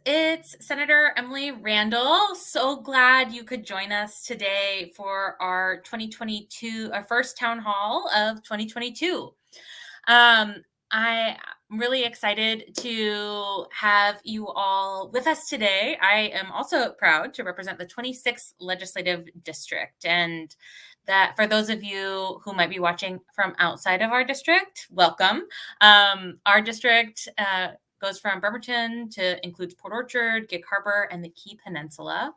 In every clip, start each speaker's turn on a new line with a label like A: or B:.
A: it's Senator Emily Randall. So glad you could join us today for our 2022, our first town hall of 2022. Um, I'm really excited to have you all with us today. I am also proud to represent the 26th Legislative District. And that for those of you who might be watching from outside of our district, welcome. Our district goes from Bremerton to includes Port Orchard, Gig Harbor, and the Key Peninsula,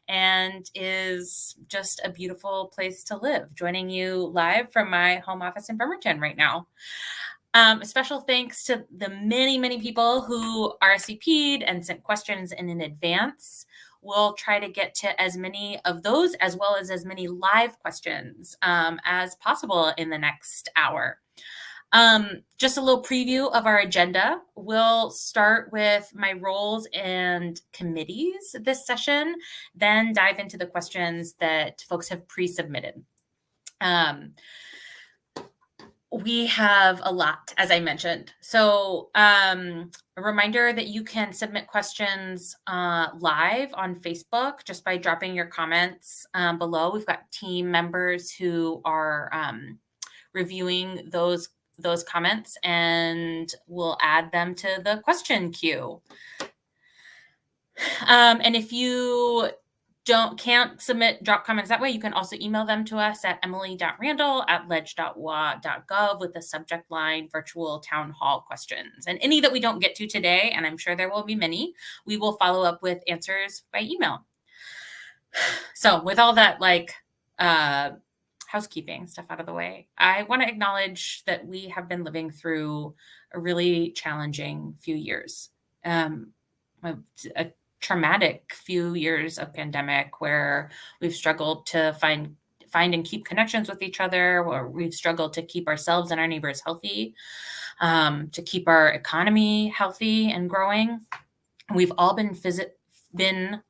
A: and is just a beautiful place to live. Joining you live from my home office in Bremerton right now. A special thanks to the many people who RSVP'd and sent questions in advance. We'll try to get to as many of those as well as many live questions as possible in the next hour. Just a little preview of our agenda. We'll start with my roles and committees this session, then dive into the questions that folks have pre-submitted. We have a lot, as I mentioned. So a reminder that you can submit questions live on Facebook just by dropping your comments below. We've got team members who are reviewing those comments, and we'll add them to the question queue. And if you can't drop comments that way, you can also email them to us at emily.randall@ledge.wa.gov with the subject line virtual town hall questions. And any that we don't get to today, and I'm sure there will be many, we will follow up with answers by email. So with all that housekeeping stuff out of the way, I want to acknowledge that we have been living through a really challenging few years. A traumatic few years of pandemic where we've struggled to find and keep connections with each other, where we've struggled to keep ourselves and our neighbors healthy, to keep our economy healthy and growing. We've all been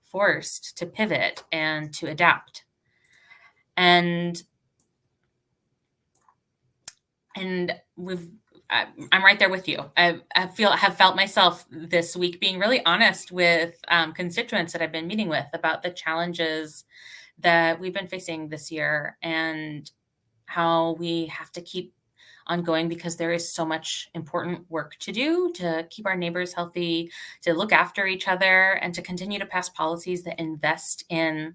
A: forced to pivot and to adapt. And I'm right there with you. I have felt myself this week being really honest with constituents that I've been meeting with about the challenges that we've been facing this year and how we have to keep on going because there is so much important work to do to keep our neighbors healthy, to look after each other, and to continue to pass policies that invest in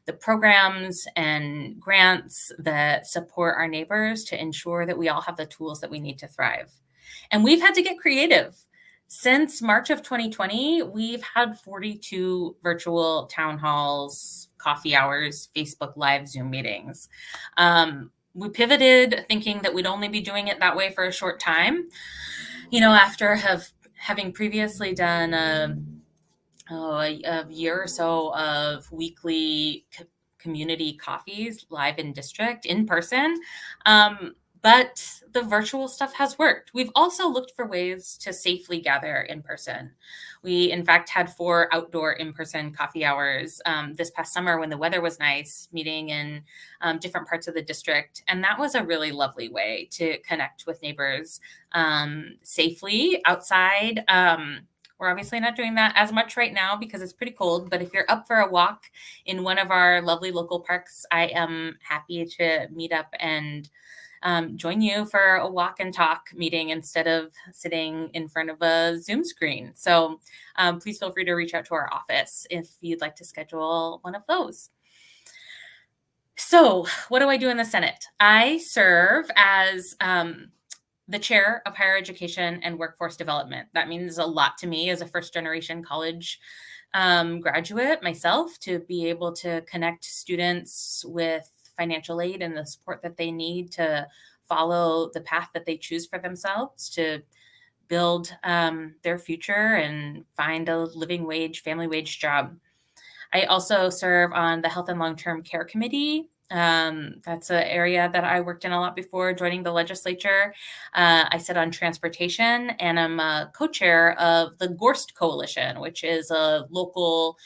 A: the programs and grants that support our neighbors to ensure that we all have the tools that we need to thrive. And we've had to get creative. Since March of 2020, we've had 42 virtual town halls, coffee hours, Facebook Live, Zoom meetings. We pivoted thinking that we'd only be doing it that way for a short time. After having previously done a year or so of weekly community coffees live in district in person. But the virtual stuff has worked. We've also looked for ways to safely gather in person. We, in fact, had 4 outdoor in-person coffee hours this past summer when the weather was nice, meeting in different parts of the district. And that was a really lovely way to connect with neighbors safely outside. We're obviously not doing that as much right now because it's pretty cold, but if you're up for a walk in one of our lovely local parks, I am happy to meet up and join you for a walk and talk meeting instead of sitting in front of a Zoom screen. So please feel free to reach out to our office if you'd like to schedule one of those. So what do I do in the Senate? I serve as the chair of higher education and workforce development. That means a lot to me as a first-generation college graduate myself, to be able to connect students with financial aid and the support that they need to follow the path that they choose for themselves to build their future and find a living wage, family wage job. I also serve on the Health and Long-Term Care Committee. That's an area that I worked in a lot before joining the legislature. I sit on transportation, and I'm a co-chair of the Gorst Coalition, which is a local,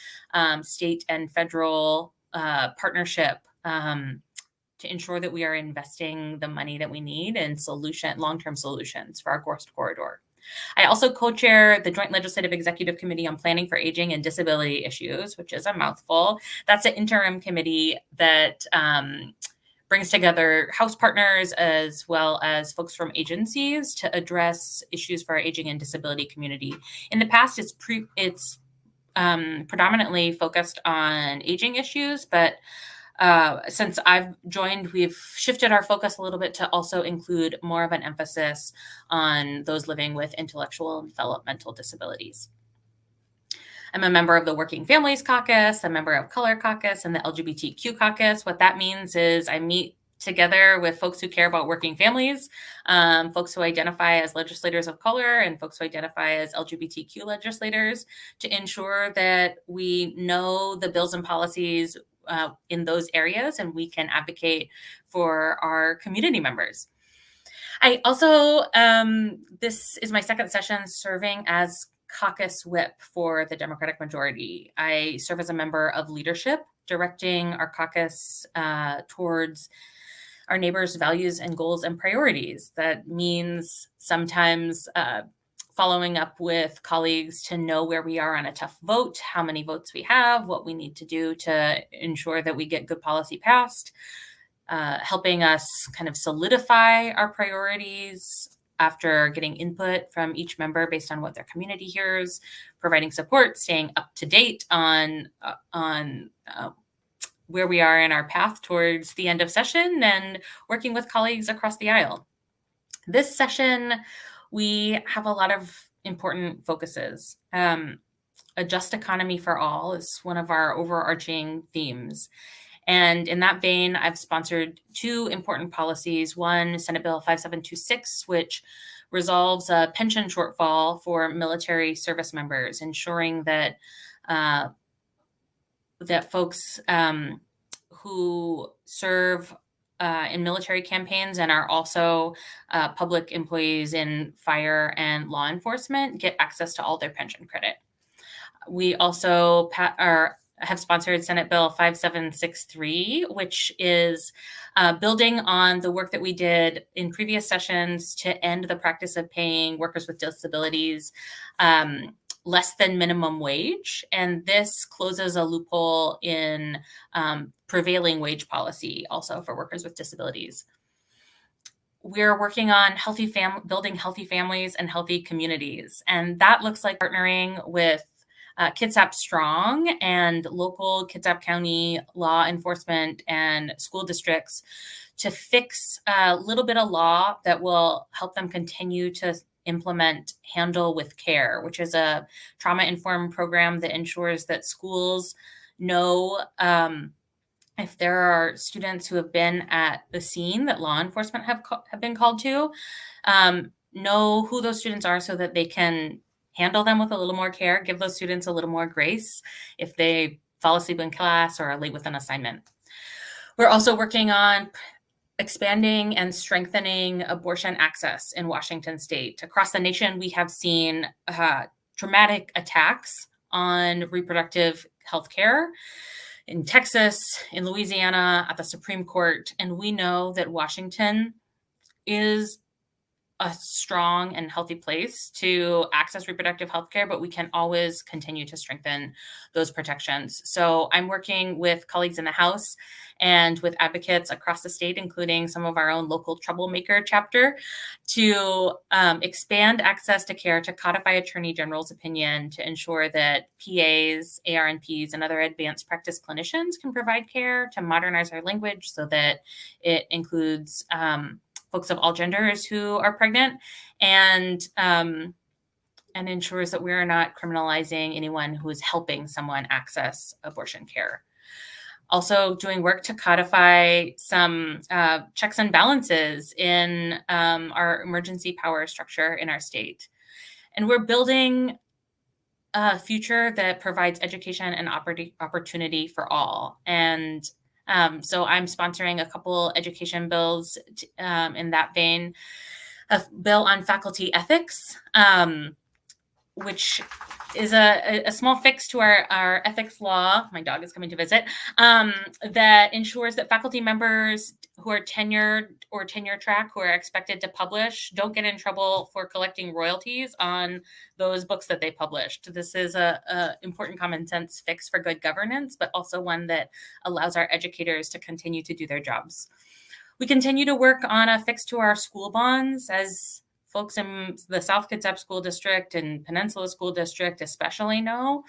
A: state and federal partnership to ensure that we are investing the money that we need in long-term solutions for our Gorst corridor. I also co-chair the Joint Legislative Executive Committee on Planning for Aging and Disability Issues, which is a mouthful. That's an interim committee that brings together House partners as well as folks from agencies to address issues for our aging and disability community. In the past, it's predominantly focused on aging issues, but since I've joined, we've shifted our focus a little bit to also include more of an emphasis on those living with intellectual and developmental disabilities. I'm a member of the Working Families Caucus, a member of Color Caucus, and the LGBTQ Caucus. What that means is I meet together with folks who care about working families, folks who identify as legislators of color, and folks who identify as LGBTQ legislators to ensure that we know the bills and policies in those areas and we can advocate for our community members. I also, this is my second session serving as caucus whip for the Democratic majority. I serve as a member of leadership, directing our caucus towards our neighbors' values and goals and priorities. That means sometimes following up with colleagues to know where we are on a tough vote, how many votes we have, what we need to do to ensure that we get good policy passed, helping us kind of solidify our priorities after getting input from each member based on what their community hears, providing support, staying up to date on where we are in our path towards the end of session, and working with colleagues across the aisle. This session, we have a lot of important focuses. A just economy for all is one of our overarching themes. And in that vein, I've sponsored two important policies. One, Senate Bill 5726, which resolves a pension shortfall for military service members, ensuring that that folks who serve in military campaigns and are also public employees in fire and law enforcement get access to all their pension credit. We also have sponsored Senate Bill 5763, which is building on the work that we did in previous sessions to end the practice of paying workers with disabilities less than minimum wage. And this closes a loophole in prevailing wage policy also for workers with disabilities. We're working on building healthy families and healthy communities. And that looks like partnering with Kitsap Strong and local Kitsap County law enforcement and school districts to fix a little bit of law that will help them continue to implement Handle with Care, which is a trauma-informed program that ensures that schools know if there are students who have been at the scene that law enforcement have been called to, know who those students are so that they can handle them with a little more care, give those students a little more grace if they fall asleep in class or are late with an assignment. We're also working on expanding and strengthening abortion access in Washington state. Across the nation, we have seen dramatic attacks on reproductive health care in Texas, in Louisiana, at the Supreme Court. And we know that Washington is a strong and healthy place to access reproductive health care, but we can always continue to strengthen those protections. So I'm working with colleagues in the House and with advocates across the state, including some of our own local troublemaker chapter, to expand access to care, to codify Attorney General's opinion, to ensure that PAs, ARNPs, and other advanced practice clinicians can provide care, to modernize our language so that it includes folks of all genders who are pregnant, and ensures that we are not criminalizing anyone who is helping someone access abortion care. Also doing work to codify some checks and balances in our emergency power structure in our state. And we're building a future that provides education and opportunity for all. And so I'm sponsoring a couple education bills in that vein. A bill on faculty ethics, which is a small fix to our ethics law. My dog is coming to visit. That ensures that faculty members who are tenured or tenure track who are expected to publish don't get in trouble for collecting royalties on those books that they published. This is a important common sense fix for good governance, but also one that allows our educators to continue to do their jobs. We continue to work on a fix to our school bonds. As folks in the South Kitsap School District and Peninsula School District especially know,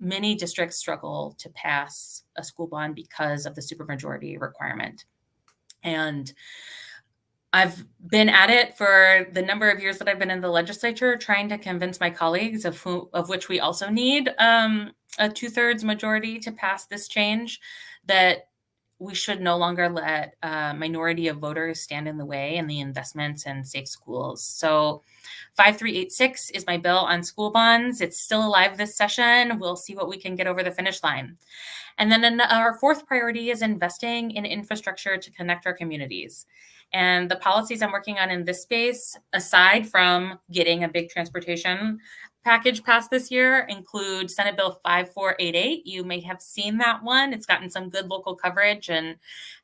A: many districts struggle to pass a school bond because of the supermajority requirement. And I've been at it for the number of years that I've been in the legislature, trying to convince my colleagues, of which we also need a 2/3 majority to pass this change, that we should no longer let a minority of voters stand in the way in the investments in safe schools. So 5386 is my bill on school bonds. It's still alive this session. We'll see what we can get over the finish line. And then our fourth priority is investing in infrastructure to connect our communities. And the policies I'm working on in this space, aside from getting a big transportation package passed this year, include Senate Bill 5488. You may have seen that one. It's gotten some good local coverage, and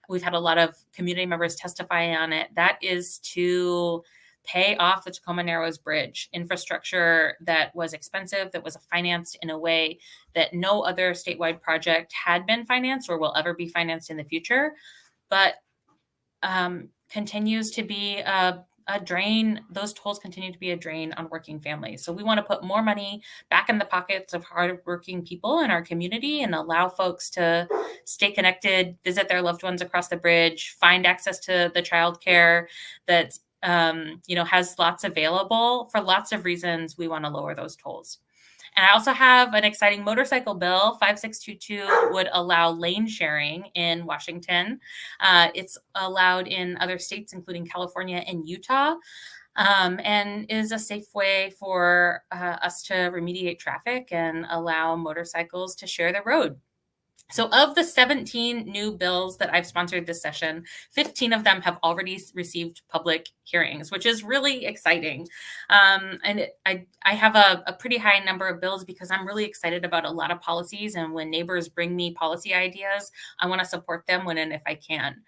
A: we've had a lot of community members testify on it. That is to pay off the Tacoma Narrows Bridge, infrastructure that was expensive, that was financed in a way that no other statewide project had been financed or will ever be financed in the future, but continues to be a drain. Those tolls continue to be a drain on working families. So we want to put more money back in the pockets of hardworking people in our community and allow folks to stay connected, visit their loved ones across the bridge, find access to the childcare that has lots available. For lots of reasons, we want to lower those tolls. And I also have an exciting motorcycle bill. 5622 would allow lane sharing in Washington. It's allowed in other states, including California and Utah, and is a safe way for us to remediate traffic and allow motorcycles to share the road. So of the 17 new bills that I've sponsored this session, 15 of them have already received public hearings, which is really exciting. And I have a pretty high number of bills because I'm really excited about a lot of policies. And when neighbors bring me policy ideas, I want to support them when and if I can.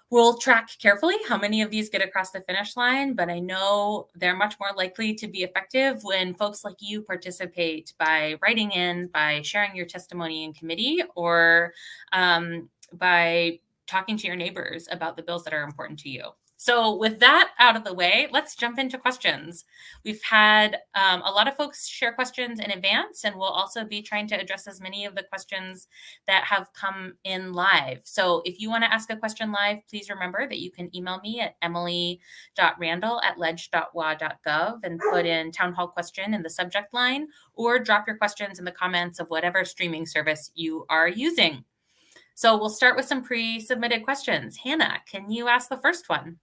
A: We'll track carefully how many of these get across the finish line, but I know they're much more likely to be effective when folks like you participate by writing in, by sharing your testimony in committee, or by talking to your neighbors about the bills that are important to you. So with that out of the way, let's jump into questions. We've had a lot of folks share questions in advance, and we'll also be trying to address as many of the questions that have come in live. So if you want to ask a question live, please remember that you can email me at emily.randall@ledge.wa.gov and put in town hall question in the subject line, or drop your questions in the comments of whatever streaming service you are using. So we'll start with some pre-submitted questions. Hannah, can you ask the first one?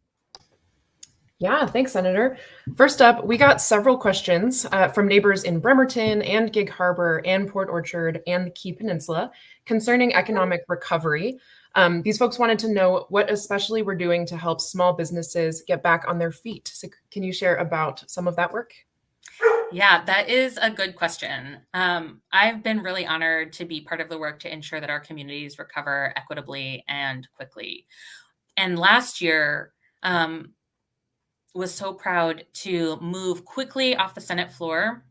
B: Yeah, thanks, Senator. First up, we got several questions from neighbors in Bremerton and Gig Harbor and Port Orchard and the Key Peninsula concerning economic recovery. These folks wanted to know what especially we're doing to help small businesses get back on their feet. So can you share about some of that work?
A: Yeah, that is a good question. I've been really honored to be part of the work to ensure that our communities recover equitably and quickly. And last year, was so proud to move quickly off the Senate floor,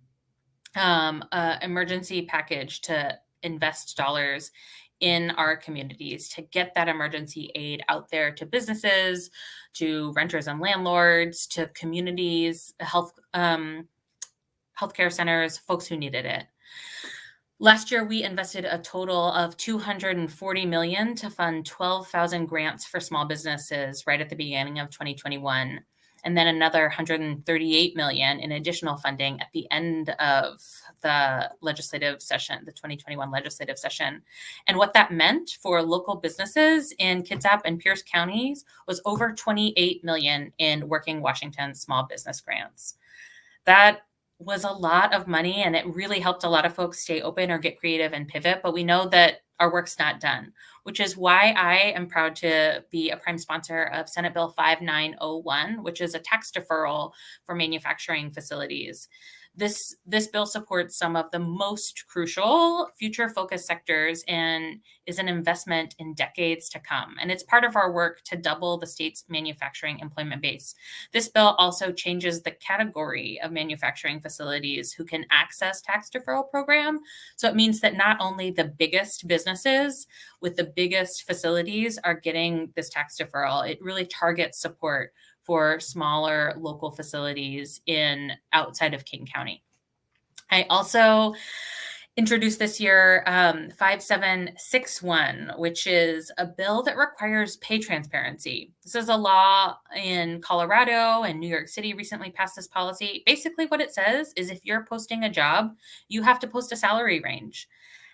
A: emergency package to invest dollars in our communities to get that emergency aid out there to businesses, to renters and landlords, to communities, healthcare centers, folks who needed it. Last year, we invested a total of $240 million to fund 12,000 grants for small businesses right at the beginning of 2021. And then another $138 million in additional funding at the end of the legislative session, the 2021 legislative session. And what that meant for local businesses in Kitsap and Pierce counties was over $28 million in Working Washington small business grants. That was a lot of money, and it really helped a lot of folks stay open or get creative and pivot. But we know that our work's not done, which is why I am proud to be a prime sponsor of Senate Bill 5901, which is a tax deferral for manufacturing facilities. This bill supports some of the most crucial future-focused sectors and is an investment in decades to come. And it's part of our work to double the state's manufacturing employment base. This bill also changes the category of manufacturing facilities who can access tax deferral program. So it means that not only the biggest businesses with the biggest facilities are getting this tax deferral, it really targets support for smaller local facilities outside of King County. I also introduced this year 5761, which is a bill that requires pay transparency. This is a law in Colorado, and New York City recently passed this policy. Basically, what it says is if you're posting a job, you have to post a salary range.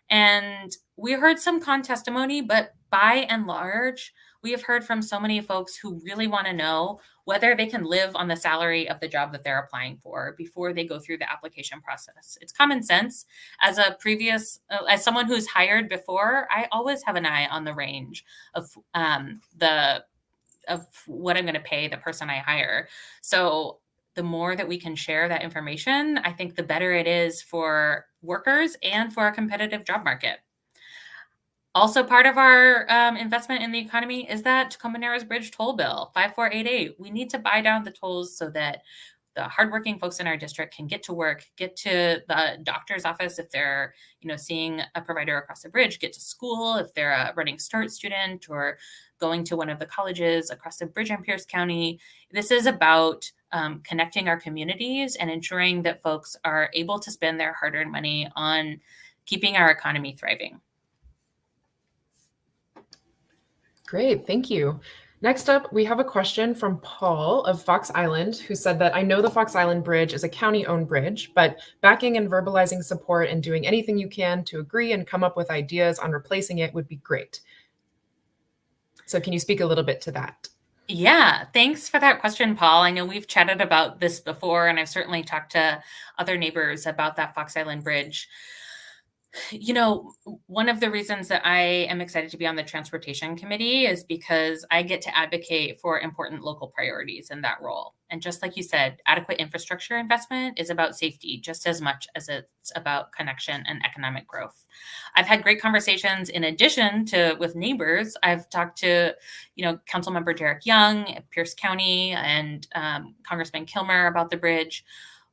A: And we heard some con testimony, but by and large, we have heard from so many folks who really want to know whether they can live on the salary of the job that they're applying for before they go through the application process. It's common sense. As someone who's hired before, I always have an eye on the range of what I'm going to pay the person I hire. So the more that we can share that information, I think the better it is for workers and for a competitive job market. Also, part of our investment in the economy is that Tacoma Narrows Bridge toll bill, 5488. We need to buy down the tolls so that the hardworking folks in our district can get to work, get to the doctor's office if they're, seeing a provider across the bridge, get to school if they're a Running Start student or going to one of the colleges across the bridge in Pierce County. This is about connecting our communities and ensuring that folks are able to spend their hard-earned money on keeping our economy thriving.
B: Great, thank you. Next up, we have a question from Paul of Fox Island, who said that I know the Fox Island Bridge is a county-owned bridge, but backing and verbalizing support and doing anything you can to agree and come up with ideas on replacing it would be great. So can you speak a little bit to that?
A: Yeah, thanks for that question, Paul. I know we've chatted about this before, and I've certainly talked to other neighbors about that Fox Island Bridge. One of the reasons that I am excited to be on the transportation committee is because I get to advocate for important local priorities in that role. And just like you said, adequate infrastructure investment is about safety just as much as it's about connection and economic growth. I've had great conversations in addition to with neighbors. I've talked to, Councilmember Derek Young at Pierce County and Congressman Kilmer about the bridge.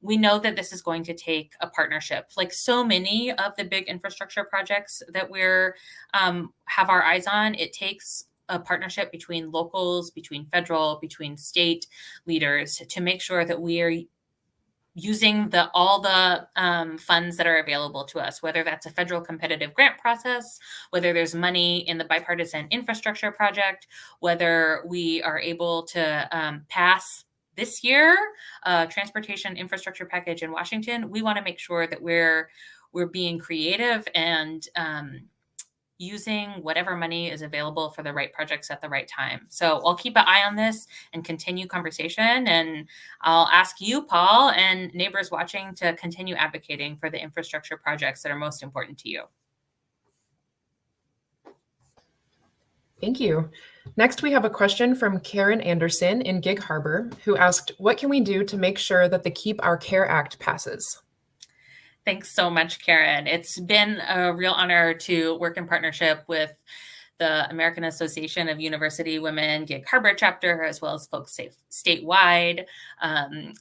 A: We know that this is going to take a partnership. Like so many of the big infrastructure projects that we're have our eyes on, it takes a partnership between locals, between federal, between state leaders to make sure that we are using all the funds that are available to us, whether that's a federal competitive grant process, whether there's money in the bipartisan infrastructure project, whether we are able to pass this year, transportation infrastructure package in Washington. We want to make sure that we're being creative and using whatever money is available for the right projects at the right time. So I'll keep an eye on this and continue conversation. And I'll ask you, Paul, and neighbors watching to continue advocating for the infrastructure projects that are most important to you.
B: Thank you. Next, we have a question from Karen Anderson in Gig Harbor, who asked, what can we do to make sure that the Keep Our Care Act passes?
A: Thanks so much, Karen. It's been a real honor to work in partnership with the American Association of University Women Gig Harbor chapter, as well as folks statewide,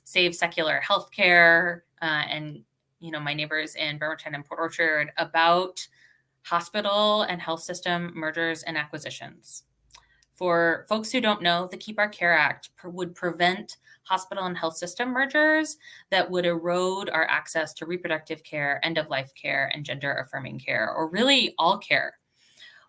A: Save Secular Healthcare, and my neighbors in Bremerton and Port Orchard about hospital and health system mergers and acquisitions. For folks who don't know, the Keep Our Care Act would prevent hospital and health system mergers that would erode our access to reproductive care, end-of-life care, and gender-affirming care, or really all care.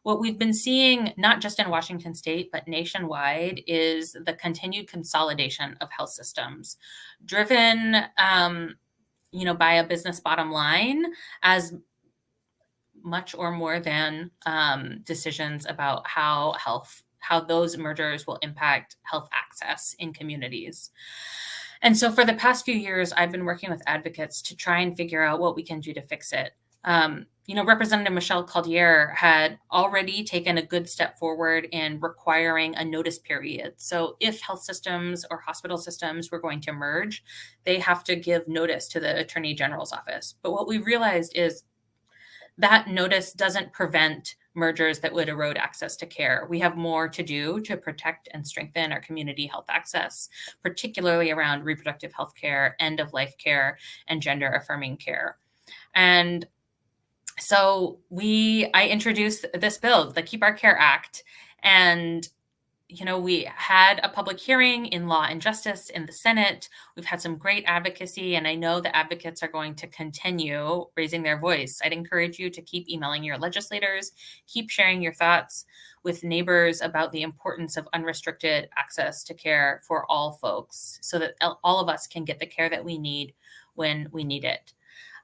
A: What we've been seeing, not just in Washington state, but nationwide, is the continued consolidation of health systems, driven by a business bottom line as much or more than decisions about how those mergers will impact health access in communities. And so for the past few years, I've been working with advocates to try and figure out what we can do to fix it. Representative Michelle Caldier had already taken a good step forward in requiring a notice period. So if health systems or hospital systems were going to merge, they have to give notice to the Attorney General's office. But what we realized is that notice doesn't prevent mergers that would erode access to care. We have more to do to protect and strengthen our community health access, particularly around reproductive health care, end of life care, and gender affirming care. And so I introduced this bill, the Keep Our Care Act, and we had a public hearing in Law and Justice in the Senate. We've had some great advocacy, and I know the advocates are going to continue raising their voice. I'd encourage you to keep emailing your legislators, keep sharing your thoughts with neighbors about the importance of unrestricted access to care for all folks so that all of us can get the care that we need when we need it.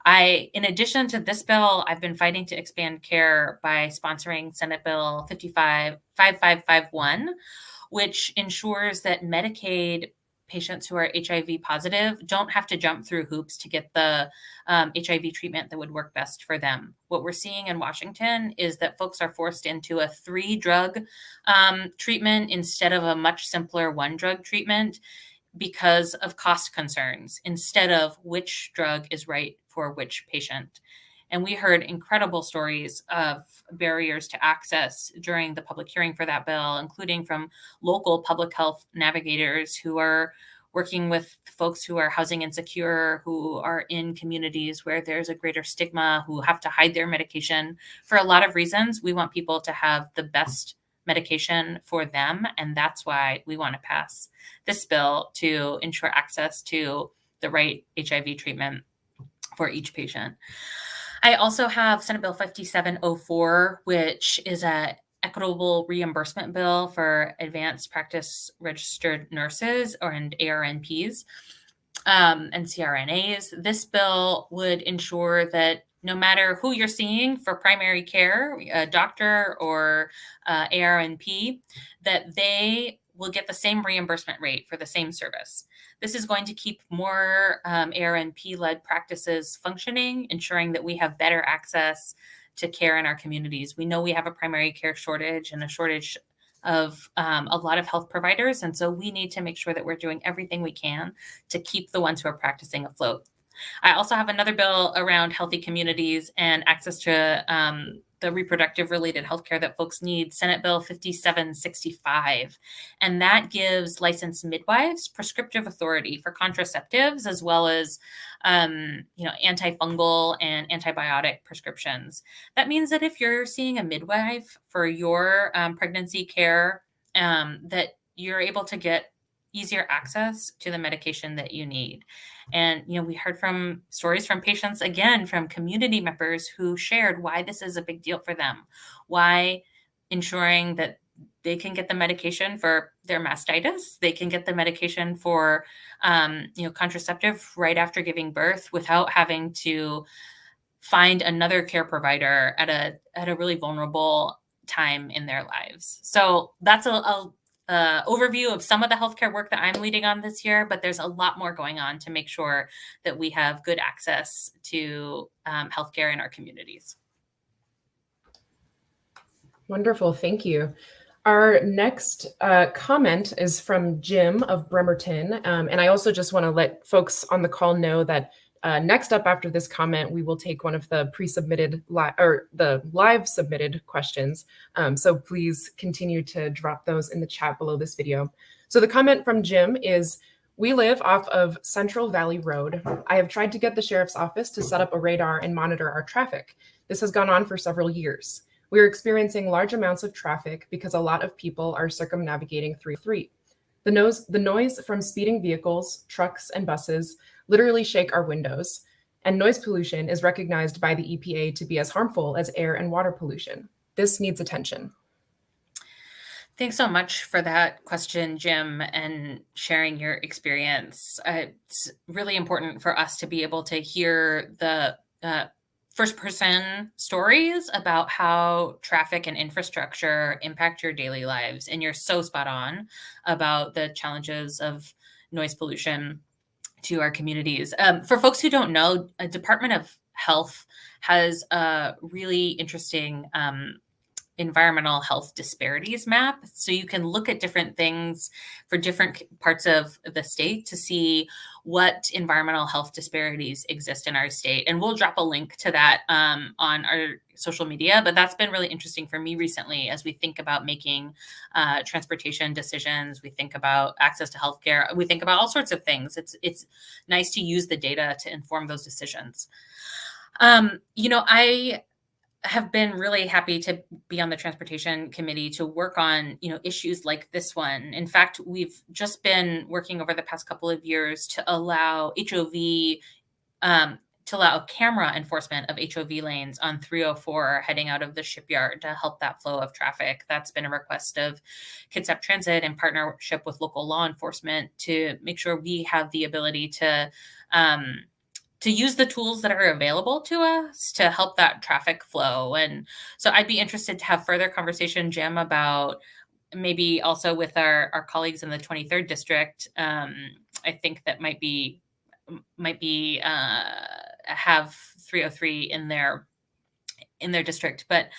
A: In addition to this bill, I've been fighting to expand care by sponsoring Senate Bill 5551, which ensures that Medicaid patients who are HIV positive don't have to jump through hoops to get the HIV treatment that would work best for them. What we're seeing in Washington is that folks are forced into a 3-drug treatment instead of a much simpler 1-drug treatment because of cost concerns instead of which drug is right for which patient. And we heard incredible stories of barriers to access during the public hearing for that bill, including from local public health navigators who are working with folks who are housing insecure, who are in communities where there's a greater stigma, who have to hide their medication for a lot of reasons. We want people to have the best medication for them. And that's why we want to pass this bill to ensure access to the right HIV treatment for each patient. I also have Senate Bill 5704, which is an equitable reimbursement bill for advanced practice registered nurses and ARNPs and CRNAs. This bill would ensure that no matter who you're seeing for primary care, a doctor or ARNP, that they will get the same reimbursement rate for the same service. This is going to keep more ARNP-led practices functioning, ensuring that we have better access to care in our communities. We know we have a primary care shortage and a shortage of a lot of health providers. And so we need to make sure that we're doing everything we can to keep the ones who are practicing afloat. I also have another bill around healthy communities and access to the reproductive related healthcare that folks need, Senate Bill 5765. And that gives licensed midwives prescriptive authority for contraceptives as well as antifungal and antibiotic prescriptions. That means that if you're seeing a midwife for your pregnancy care, that you're able to get easier access to the medication that you need. And, we heard from stories from patients, again, from community members who shared why this is a big deal for them, why ensuring that they can get the medication for their mastitis, they can get the medication for, contraceptive right after giving birth without having to find another care provider at a really vulnerable time in their lives. So that's a overview of some of the healthcare work that I'm leading on this year, but there's a lot more going on to make sure that we have good access to healthcare in our communities.
B: Wonderful, thank you. Our next comment is from Jim of Bremerton. And I also just want to let folks on the call know that next up after this comment, we will take one of the pre-submitted or the live submitted questions. So please continue to drop those in the chat below this video. So the comment from Jim is, we live off of Central Valley Road. I have tried to get the sheriff's office to set up a radar and monitor our traffic. This has gone on for several years. We are experiencing large amounts of traffic because a lot of people are circumnavigating 303. The noise from speeding vehicles, trucks, and buses literally shake our windows, and noise pollution is recognized by the EPA to be as harmful as air and water pollution. This needs attention.
A: Thanks so much for that question, Jim, and sharing your experience. It's really important for us to be able to hear the first-person stories about how traffic and infrastructure impact your daily lives. And you're so spot on about the challenges of noise pollution to our communities. For folks who don't know, a Department of Health has a really interesting environmental health disparities map. So you can look at different things for different parts of the state to see what environmental health disparities exist in our state. And we'll drop a link to that on our social media. But that's been really interesting for me recently as we think about making transportation decisions. We think about access to healthcare. We think about all sorts of things. It's nice to use the data to inform those decisions. I have been really happy to be on the transportation committee to work on, issues like this one. In fact, we've just been working over the past couple of years to allow HOV, to allow camera enforcement of HOV lanes on 304 heading out of the shipyard to help that flow of traffic. That's been a request of Kitsap Transit in partnership with local law enforcement to make sure we have the ability to use the tools that are available to us to help that traffic flow. And so I'd be interested to have further conversation, Jim, about maybe also with our colleagues in the 23rd district. I think that might be have 303 in their district, but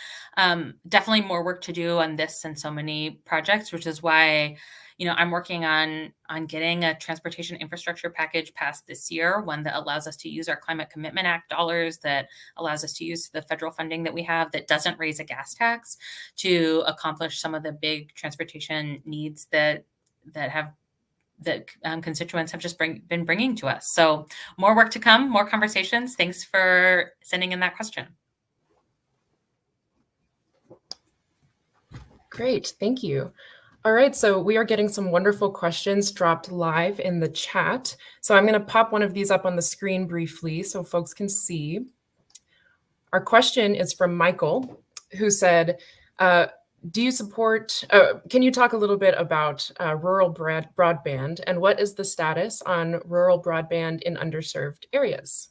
A: definitely more work to do on this and so many projects, which is why I'm working on getting a transportation infrastructure package passed this year, one that allows us to use our Climate Commitment Act dollars, that allows us to use the federal funding that we have, that doesn't raise a gas tax, to accomplish some of the big transportation needs that constituents have just been bringing to us. So more work to come, more conversations. Thanks for sending in that question.
B: Great, thank you. All right, so we are getting some wonderful questions dropped live in the chat. So I'm going to pop one of these up on the screen briefly so folks can see. Our question is from Michael, who said, do you support, can you talk a little bit about rural broadband, and what is the status on rural broadband in underserved areas?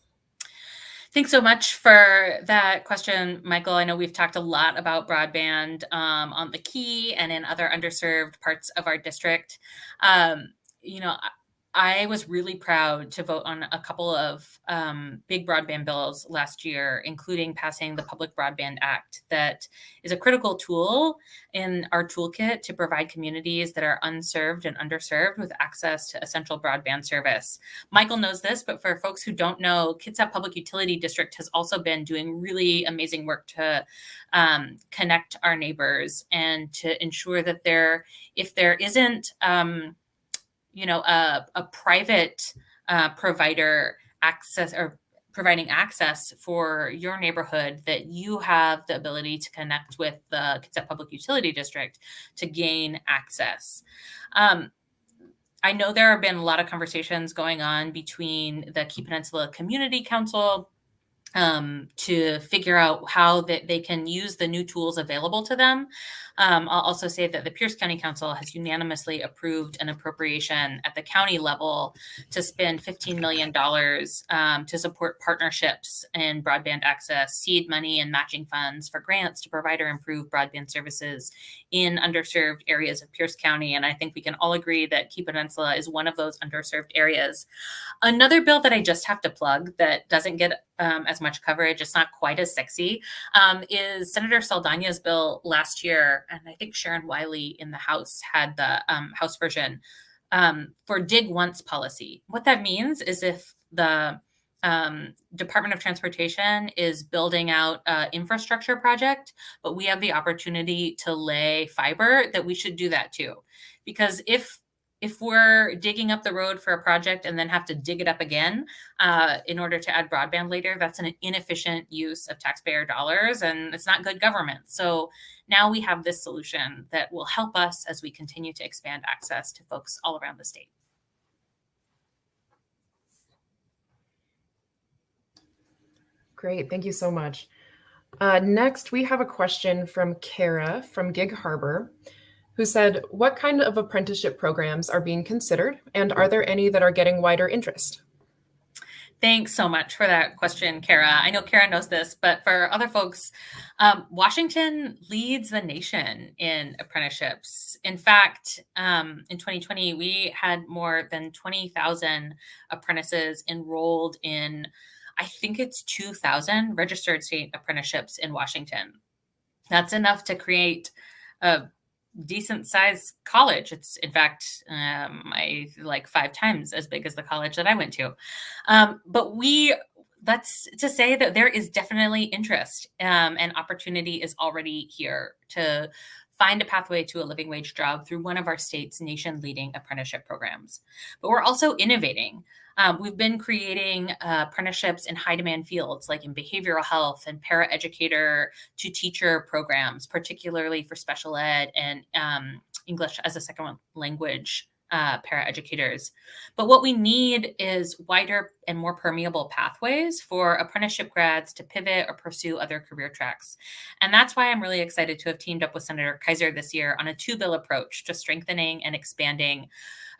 A: Thanks so much for that question, Michael. I know we've talked a lot about broadband on the Key and in other underserved parts of our district. I was really proud to vote on a couple of big broadband bills last year, including passing the Public Broadband Act, that is a critical tool in our toolkit to provide communities that are unserved and underserved with access to essential broadband service. Michael knows this, but for folks who don't know, Kitsap Public Utility District has also been doing really amazing work to connect our neighbors and to ensure that if there isn't a private provider access or providing access for your neighborhood, that you have the ability to connect with the Kitsap Public Utility District to gain access. I know there have been a lot of conversations going on between the Key Peninsula Community Council to figure out how they can use the new tools available to them. I'll also say that the Pierce County Council has unanimously approved an appropriation at the county level to spend $15 million to support partnerships in broadband access, seed money, and matching funds for grants to provide or improve broadband services in underserved areas of Pierce County. And I think we can all agree that Key Peninsula is one of those underserved areas. Another bill that I just have to plug that doesn't get as much coverage, it's not quite as sexy, is Senator Saldana's bill last year. And I think Sharon Wiley in the House had the House version for dig once policy. What that means is if the Department of Transportation is building out an infrastructure project, but we have the opportunity to lay fiber, that we should do that too. Because if we're digging up the road for a project and then have to dig it up again in order to add broadband later, that's an inefficient use of taxpayer dollars, and it's not good government. So now we have this solution that will help us as we continue to expand access to folks all around the state.
B: Great, thank you so much. Next, we have a question from Kara from Gig Harbor, who said, what kind of apprenticeship programs are being considered, and are there any that are getting wider interest?
A: Thanks so much for that question, Kara. I know Kara knows this, but for other folks, Washington leads the nation in apprenticeships. In fact, in 2020, we had more than 20,000 apprentices enrolled in, I think it's 2,000 registered state apprenticeships in Washington. That's enough to create a decent sized college. It's in fact, like 5 times as big as the college that I went to. But that's to say that there is definitely interest, and opportunity is already here to find a pathway to a living wage job through one of our state's nation leading apprenticeship programs. But we're also innovating. We've been creating apprenticeships in high demand fields like in behavioral health and paraeducator to teacher programs, particularly for special ed and English as a second language paraeducators. But what we need is wider and more permeable pathways for apprenticeship grads to pivot or pursue other career tracks. And that's why I'm really excited to have teamed up with Senator Kaiser this year on a 2-bill approach to strengthening and expanding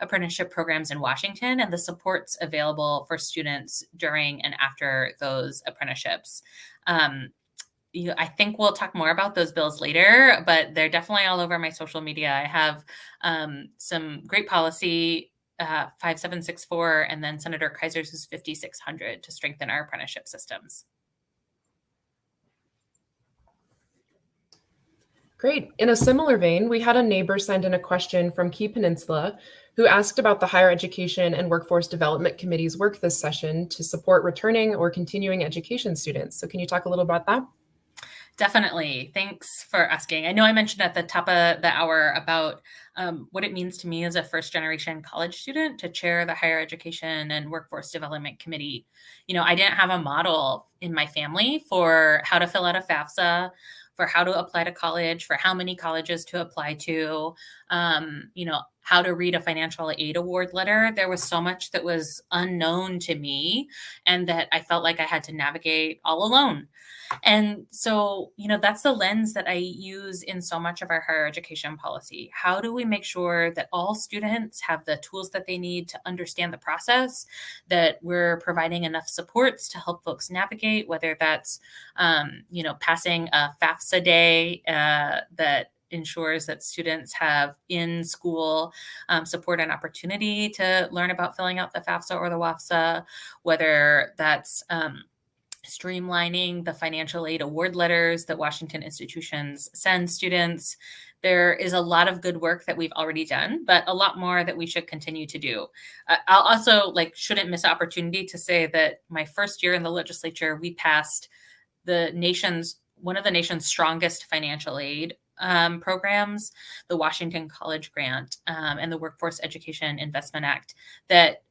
A: apprenticeship programs in Washington and the supports available for students during and after those apprenticeships. I think we'll talk more about those bills later, but they're definitely all over my social media. I have some great policy, 5764, and then Senator Kaiser's is 5600 to strengthen our apprenticeship systems.
B: Great. In a similar vein, we had a neighbor send in a question from Key Peninsula who asked about the Higher Education and Workforce Development Committee's work this session to support returning or continuing education students. So can you talk a little about that?
A: Definitely. Thanks for asking. I know I mentioned at the top of the hour about what it means to me as a first-generation college student to chair the Higher Education and Workforce Development Committee. I didn't have a model in my family for how to fill out a FAFSA, for how to apply to college, for how many colleges to apply to, how to read a financial aid award letter. There was so much that was unknown to me and that I felt like I had to navigate all alone. And so, that's the lens that I use in so much of our higher education policy. How do we make sure that all students have the tools that they need to understand the process, that we're providing enough supports to help folks navigate, whether that's, passing a FAFSA day that ensures that students have in school support and opportunity to learn about filling out the FAFSA or the WAFSA, whether that's streamlining the financial aid award letters that Washington institutions send students. There is a lot of good work that we've already done, but a lot more that we should continue to do. I'll also shouldn't miss opportunity to say that my first year in the legislature, we passed one of the nation's strongest financial aid programs, the Washington College Grant and the Workforce Education Investment Act, that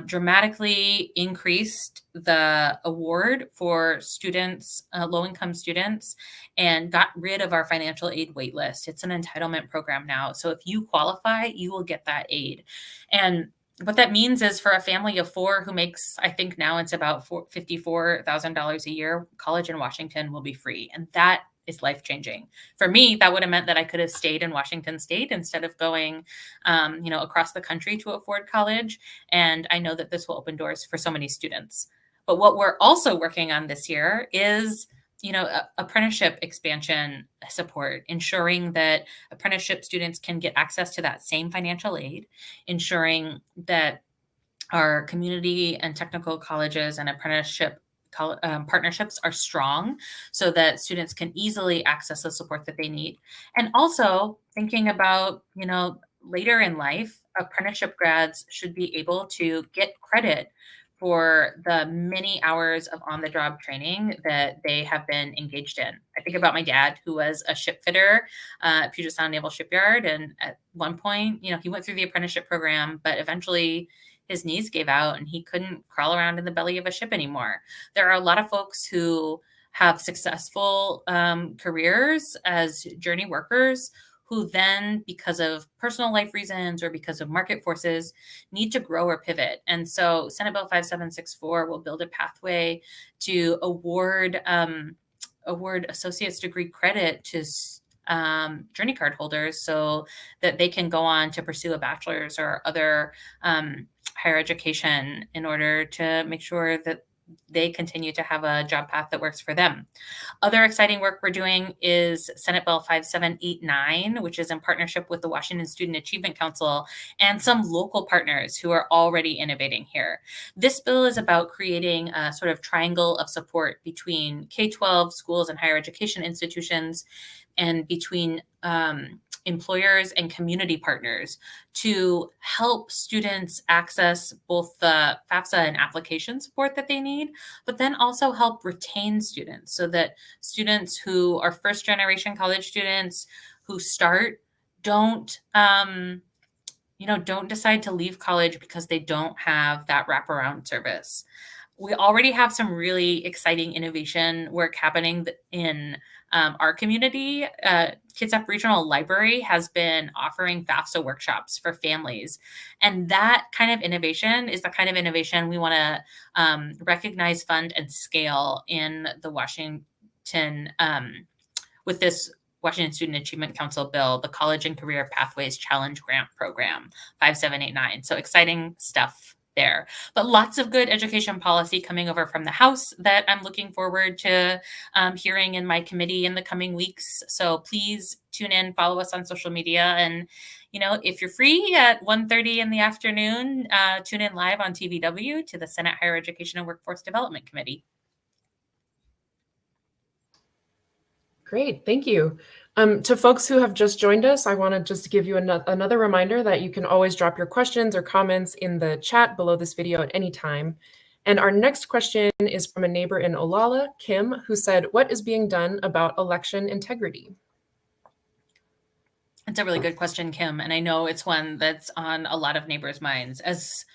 A: dramatically increased the award for students, low-income students, and got rid of our financial aid wait list. It's an entitlement program now. So if you qualify, you will get that aid. And what that means is for a family of 4 who makes, I think now it's about $54,000 a year, college in Washington will be free. And that is life-changing. For me, that would have meant that I could have stayed in Washington State instead of going, across the country to afford college. And I know that this will open doors for so many students. But what we're also working on this year is, apprenticeship expansion support, ensuring that apprenticeship students can get access to that same financial aid, ensuring that our community and technical colleges and apprenticeship partnerships are strong so that students can easily access the support that they need. And also thinking about, later in life, apprenticeship grads should be able to get credit for the many hours of on-the-job training that they have been engaged in. I think about my dad, who was a ship fitter at Puget Sound Naval Shipyard. And at one point, he went through the apprenticeship program, but eventually his knees gave out and he couldn't crawl around in the belly of a ship anymore. There are a lot of folks who have successful careers as journey workers who then, because of personal life reasons or because of market forces, need to grow or pivot. And so Senate Bill 5764 will build a pathway to award associate's degree credit to journey card holders so that they can go on to pursue a bachelor's or other higher education in order to make sure that they continue to have a job path that works for them. Other exciting work we're doing is Senate Bill 5789, which is in partnership with the Washington Student Achievement Council and some local partners who are already innovating here. This bill is about creating a sort of triangle of support between K-12 schools and higher education institutions and between employers and community partners to help students access both the FAFSA and application support that they need, but then also help retain students so that students who are first generation college students who start don't don't decide to leave college because they don't have that wraparound service. We already have some really exciting innovation work happening in our community. Kitsap Regional Library has been offering FAFSA workshops for families. And that kind of innovation is the kind of innovation we want to recognize, fund, and scale in the Washington, with this Washington Student Achievement Council bill, the College and Career Pathways Challenge Grant Program, 5789. So exciting stuff there. But lots of good education policy coming over from the House that I'm looking forward to hearing in my committee in the coming weeks. So please tune in, follow us on social media, and if you're free at 1:30 in the afternoon, tune in live on TVW to the Senate Higher Education and Workforce Development Committee.
B: Great, thank you. To folks who have just joined us, I want to just give you another reminder that you can always drop your questions or comments in the chat below this video at any time. And our next question is from a neighbor in Olalla, Kim, who said, "What is being done about election integrity?"
A: It's a really good question, Kim. And I know it's one that's on a lot of neighbors' minds. As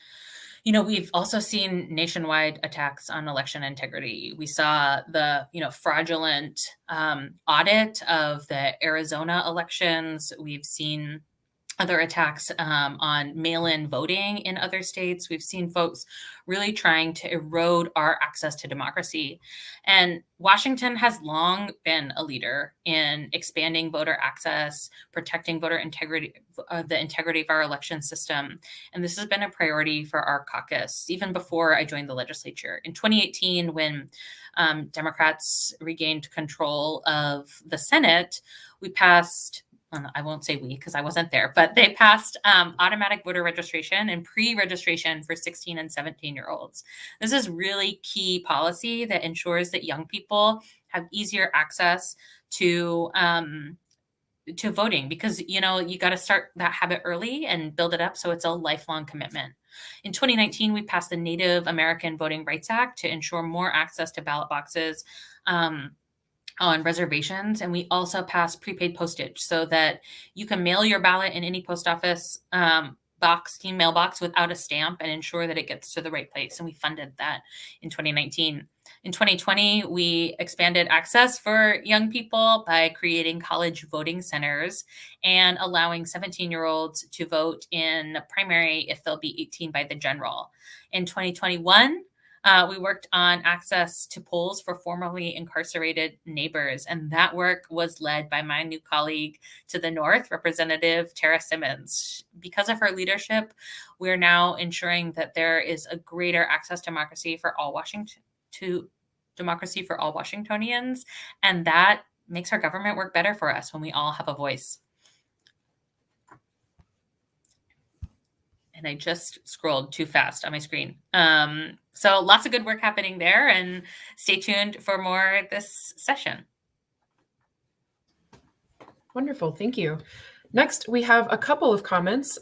A: we've also seen nationwide attacks on election integrity. We saw the, fraudulent audit of the Arizona elections. We've seen other attacks on mail-in voting in other states. We've seen folks really trying to erode our access to democracy. And Washington has long been a leader in expanding voter access, protecting voter integrity, the integrity of our election system. And this has been a priority for our caucus, even before I joined the legislature. In 2018, when Democrats regained control of the Senate, we passed, I won't say we because I wasn't there, but they passed automatic voter registration and pre-registration for 16 and 17-year-olds. This is really key policy that ensures that young people have easier access to voting, because you got to start that habit early and build it up so it's a lifelong commitment. In 2019, we passed the Native American Voting Rights Act to ensure more access to ballot boxes on reservations. And we also passed prepaid postage so that you can mail your ballot in any post office mailbox without a stamp and ensure that it gets to the right place. And we funded that in 2019. In 2020, we expanded access for young people by creating college voting centers and allowing 17-year-olds to vote in primary if they'll be 18 by the general. In 2021, we worked on access to polls for formerly incarcerated neighbors, and that work was led by my new colleague to the north, Representative Tara Simmons. Because of her leadership, we're now ensuring that there is a greater access to democracy for all Washingtonians, and that makes our government work better for us when we all have a voice. And I just scrolled too fast on my screen. So lots of good work happening there, and stay tuned for more this session.
B: Wonderful, thank you. Next, we have a couple of comments,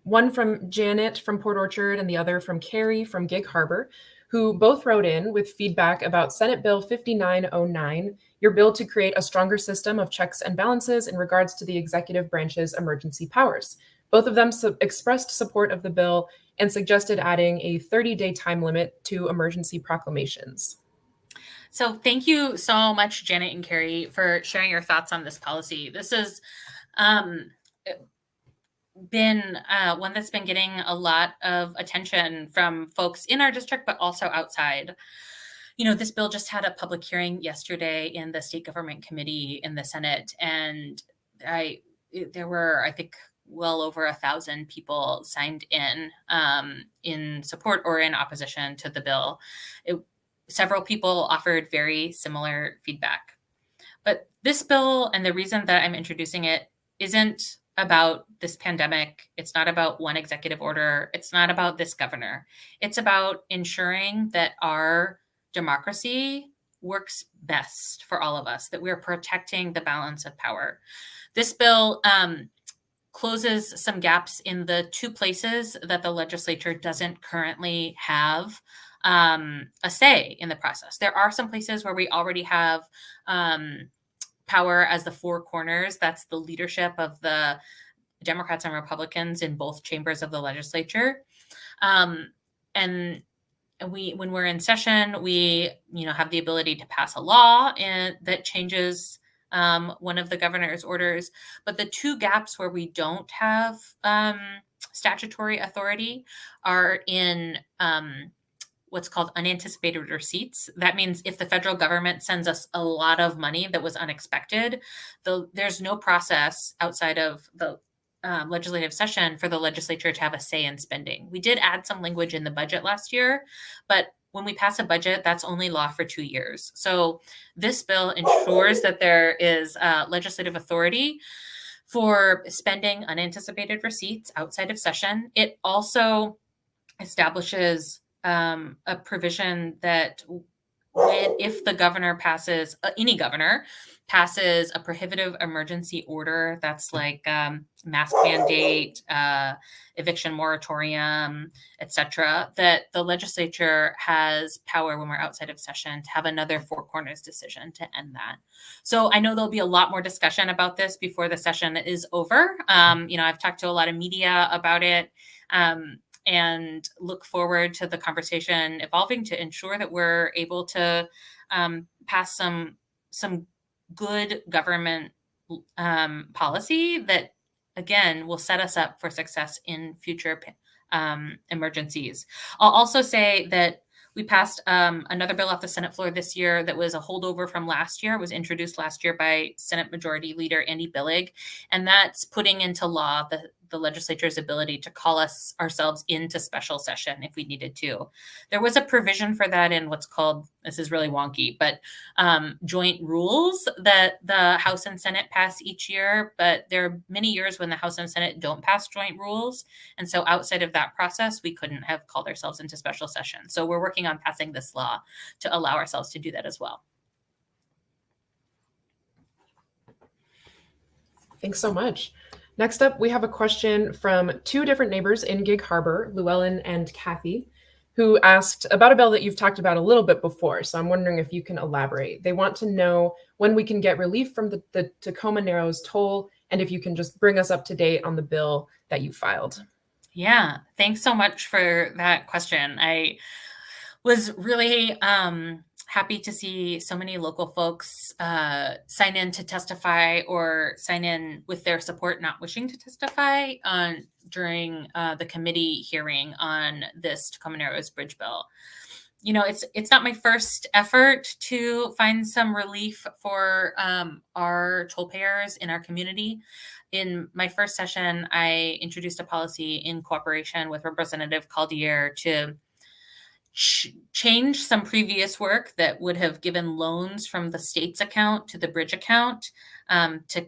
B: one from Janet from Port Orchard and the other from Carrie from Gig Harbor, who both wrote in with feedback about Senate Bill 5909, your bill to create a stronger system of checks and balances in regards to the executive branch's emergency powers. Both of them expressed support of the bill and suggested adding a 30-day time limit to emergency proclamations.
A: So thank you so much, Janet and Carrie, for sharing your thoughts on this policy. This has been one that's been getting a lot of attention from folks in our district, but also outside. This bill just had a public hearing yesterday in the State Government Committee in the Senate, and there were, I think, well over 1,000 people signed in support or in opposition to the bill. several people offered very similar feedback. But this bill, and the reason that I'm introducing it, isn't about this pandemic. It's not about one executive order. It's not about this governor. It's about ensuring that our democracy works best for all of us, that we're protecting the balance of power. This bill closes some gaps in the two places that the legislature doesn't currently have a say in the process. There are some places where we already have power as the four corners. That's the leadership of the Democrats and Republicans in both chambers of the legislature. And when we're in session, we have the ability to pass a law that changes one of the governor's orders. But the two gaps where we don't have statutory authority are in what's called unanticipated receipts. That means if the federal government sends us a lot of money that was unexpected, there's no process outside of the legislative session for the legislature to have a say in spending. We did add some language in the budget last year, but when we pass a budget, that's only law for 2 years. So this bill ensures that there is legislative authority for spending unanticipated receipts outside of session. It also establishes a provision that if the governor passes, any governor passes a prohibitive emergency order, that's like mask mandate, eviction moratorium, etc., that the legislature has power when we're outside of session to have another four corners decision to end that. So I know there'll be a lot more discussion about this before the session is over. I've talked to a lot of media about it. And look forward to the conversation evolving to ensure that we're able to pass some good government policy that, again, will set us up for success in future emergencies. I'll also say that we passed another bill off the Senate floor this year that was a holdover from last year. It was introduced last year by Senate Majority Leader Andy Billig, and that's putting into law the legislature's ability to call ourselves into special session if we needed to. There was a provision for that in what's called, this is really wonky, but joint rules that the House and Senate pass each year. But there are many years when the House and Senate don't pass joint rules. And so outside of that process, we couldn't have called ourselves into special session. So we're working on passing this law to allow ourselves to do that as well.
B: Thanks so much. Next up, we have a question from two different neighbors in Gig Harbor, Llewellyn and Kathy, who asked about a bill that you've talked about a little bit before. So I'm wondering if you can elaborate. They want to know when we can get relief from the Tacoma Narrows toll, and if you can just bring us up to date on the bill that you filed.
A: Yeah, thanks so much for that question. I was really happy to see so many local folks sign in to testify or sign in with their support not wishing to testify during the committee hearing on this Tacoma Narrows Bridge bill. It's not my first effort to find some relief for our toll payers in our community. In my first session, I introduced a policy in cooperation with Representative Caldier to change some previous work that would have given loans from the state's account to the bridge account to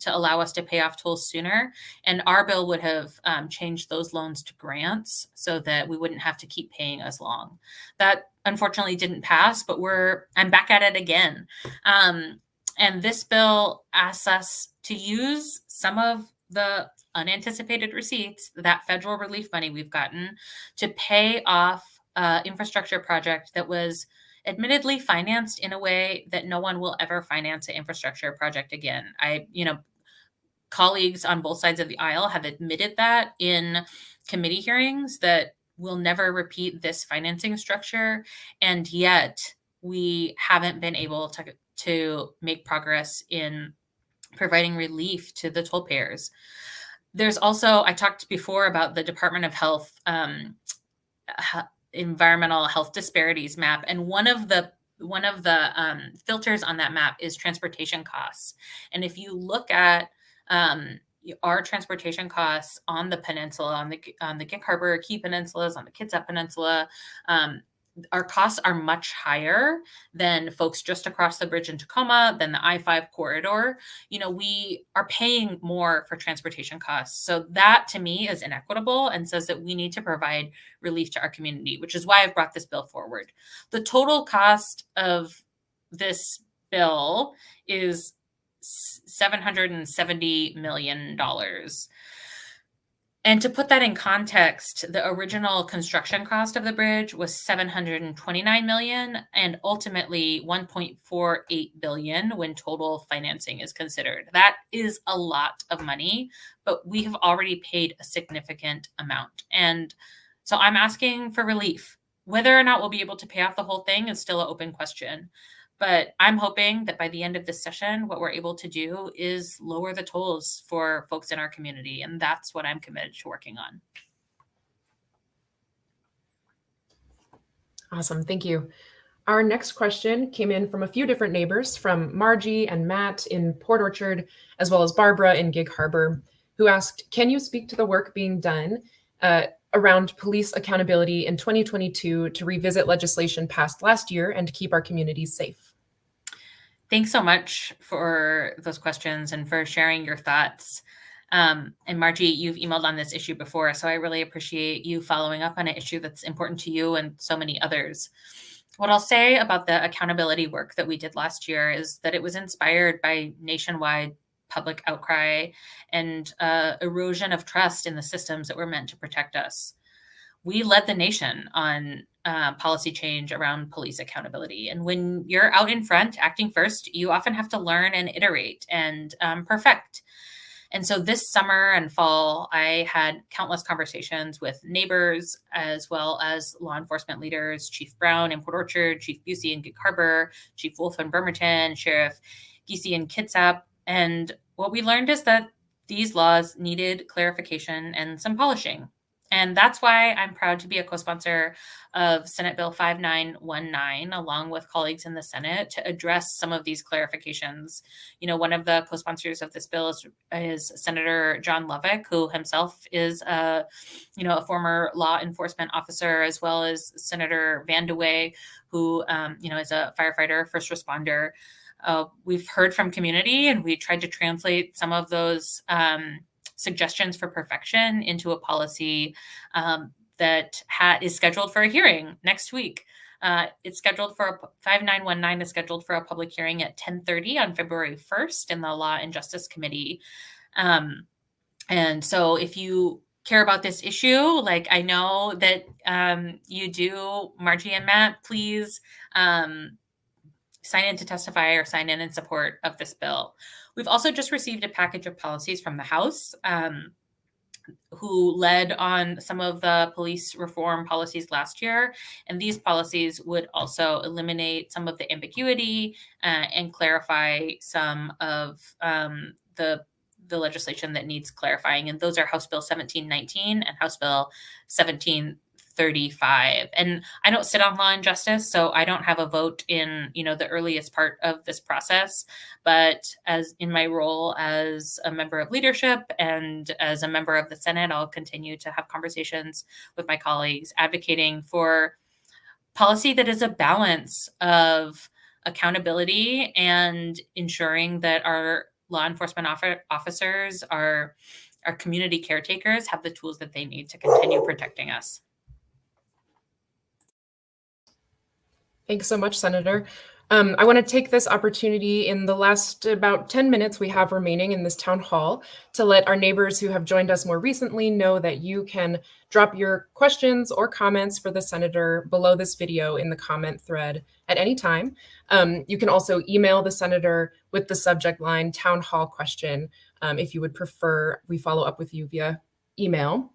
A: allow us to pay off tolls sooner. And our bill would have changed those loans to grants so that we wouldn't have to keep paying as long. That unfortunately didn't pass, but I'm back at it again. And this bill asks us to use some of the unanticipated receipts, that federal relief money we've gotten, to pay off infrastructure project that was admittedly financed in a way that no one will ever finance an infrastructure project again. Colleagues on both sides of the aisle have admitted that in committee hearings, that we'll never repeat this financing structure. And yet we haven't been able to make progress in providing relief to the toll payers. There's also, I talked before about the Department of Health environmental health disparities map, and one of the filters on that map is transportation costs. And if you look at our transportation costs on the peninsula, on the Gig Harbor Key Peninsulas, on the Kitsap Peninsula, our costs are much higher than folks just across the bridge in Tacoma, than the I-5 corridor. We are paying more for transportation costs. So that to me is inequitable and says that we need to provide relief to our community, which is why I've brought this bill forward. The total cost of this bill is $770 million. And to put that in context, the original construction cost of the bridge was $729 million and ultimately $1.48 billion when total financing is considered. That is a lot of money, but we have already paid a significant amount. And so I'm asking for relief. Whether or not we'll be able to pay off the whole thing is still an open question. But I'm hoping that by the end of this session, what we're able to do is lower the tolls for folks in our community. And that's what I'm committed to working on.
B: Awesome. Thank you. Our next question came in from a few different neighbors, from Margie and Matt in Port Orchard, as well as Barbara in Gig Harbor, who asked, can you speak to the work being done around police accountability in 2022 to revisit legislation passed last year and keep our communities safe?
A: Thanks so much for those questions and for sharing your thoughts. And Margie, you've emailed on this issue before, so I really appreciate you following up on an issue that's important to you and so many others. What I'll say about the accountability work that we did last year is that it was inspired by nationwide public outcry and erosion of trust in the systems that were meant to protect us. We led the nation on policy change around police accountability. And when you're out in front, acting first, you often have to learn and iterate and perfect. And so this summer and fall, I had countless conversations with neighbors, as well as law enforcement leaders, Chief Brown in Port Orchard, Chief Busey in Gig Harbor, Chief Wolf in Bremerton, Sheriff Giese in Kitsap. And what we learned is that these laws needed clarification and some polishing. And that's why I'm proud to be a co-sponsor of Senate Bill 5919, along with colleagues in the Senate, to address some of these clarifications. One of the co-sponsors of this bill is Senator John Lovick, who himself is a former law enforcement officer, as well as Senator Van de Wey, who is a firefighter, first responder. We've heard from community, and we tried to translate some of those suggestions for perfection into a policy that is scheduled for a hearing next week. It's scheduled for 5919 is scheduled for a public hearing at 10:30 on February 1st in the Law and Justice Committee. And so if you care about this issue, like I know that you do, Margie and Matt, please sign in to testify or sign in support of this bill. We've also just received a package of policies from the House, who led on some of the police reform policies last year. And these policies would also eliminate some of the ambiguity and clarify some of the legislation that needs clarifying. And those are House Bill 1719 and House Bill 1735. And I don't sit on Law and Justice, so I don't have a vote in, the earliest part of this process. But as in my role as a member of leadership and as a member of the Senate, I'll continue to have conversations with my colleagues advocating for policy that is a balance of accountability and ensuring that our law enforcement officers, our community caretakers, have the tools that they need to continue protecting us.
B: Thanks so much, Senator. I want to take this opportunity in the last about 10 minutes we have remaining in this town hall to let our neighbors who have joined us more recently know that you can drop your questions or comments for the senator below this video in the comment thread at any time. You can also email the senator with the subject line town hall question if you would prefer we follow up with you via email.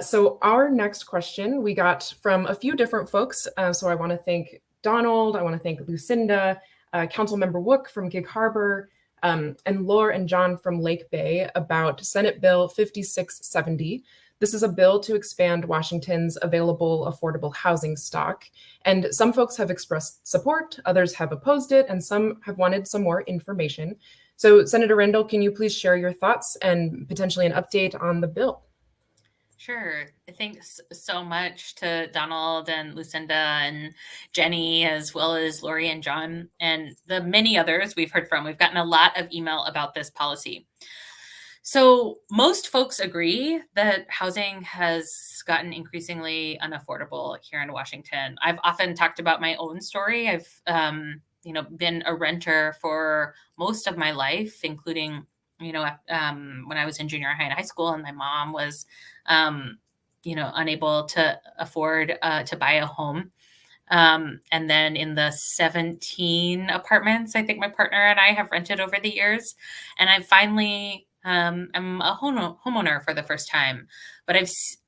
B: So our next question we got from a few different folks. So I want to thank Donald, I want to thank Lucinda, Councilmember Wook from Gig Harbor, and Laura and John from Lake Bay about Senate Bill 5670. This is a bill to expand Washington's available affordable housing stock. And some folks have expressed support, others have opposed it, and some have wanted some more information. So Senator Randall, can you please share your thoughts and potentially an update on the bill?
A: Sure. Thanks so much to Donald and Lucinda and Jenny, as well as Lori and John, and the many others we've heard from. We've gotten a lot of email about this policy. So, most folks agree that housing has gotten increasingly unaffordable here in Washington. I've often talked about my own story. I've, been a renter for most of my life, including, when I was in junior high and high school, and my mom was, unable to afford to buy a home. And then in the 17 apartments, I think my partner and I have rented over the years. And I finally am a homeowner for the first time. But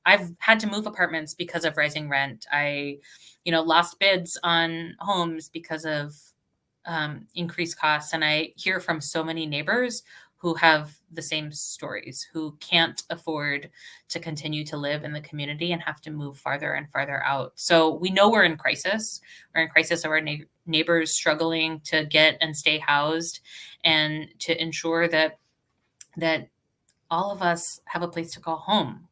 A: I've had to move apartments because of rising rent. I, lost bids on homes because of increased costs. And I hear from so many neighbors who have the same stories, who can't afford to continue to live in the community and have to move farther and farther out. So we know we're in crisis. We're in crisis of our neighbors struggling to get and stay housed, and to ensure that all of us have a place to call home.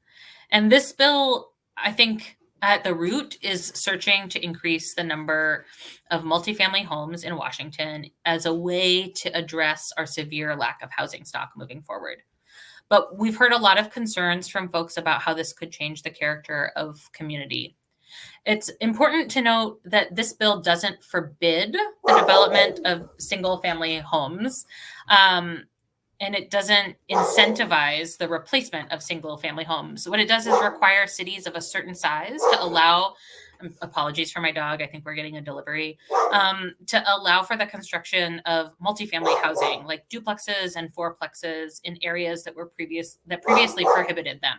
A: And this bill, I think, at the root is searching to increase the number of multifamily homes in Washington as a way to address our severe lack of housing stock moving forward. But we've heard a lot of concerns from folks about how this could change the character of community. It's important to note that this bill doesn't forbid the development of single family homes. And it doesn't incentivize the replacement of single family homes. What it does is require cities of a certain size to allow, apologies for my dog, I think we're getting a delivery, to allow for the construction of multifamily housing, like duplexes and fourplexes in areas that previously prohibited them.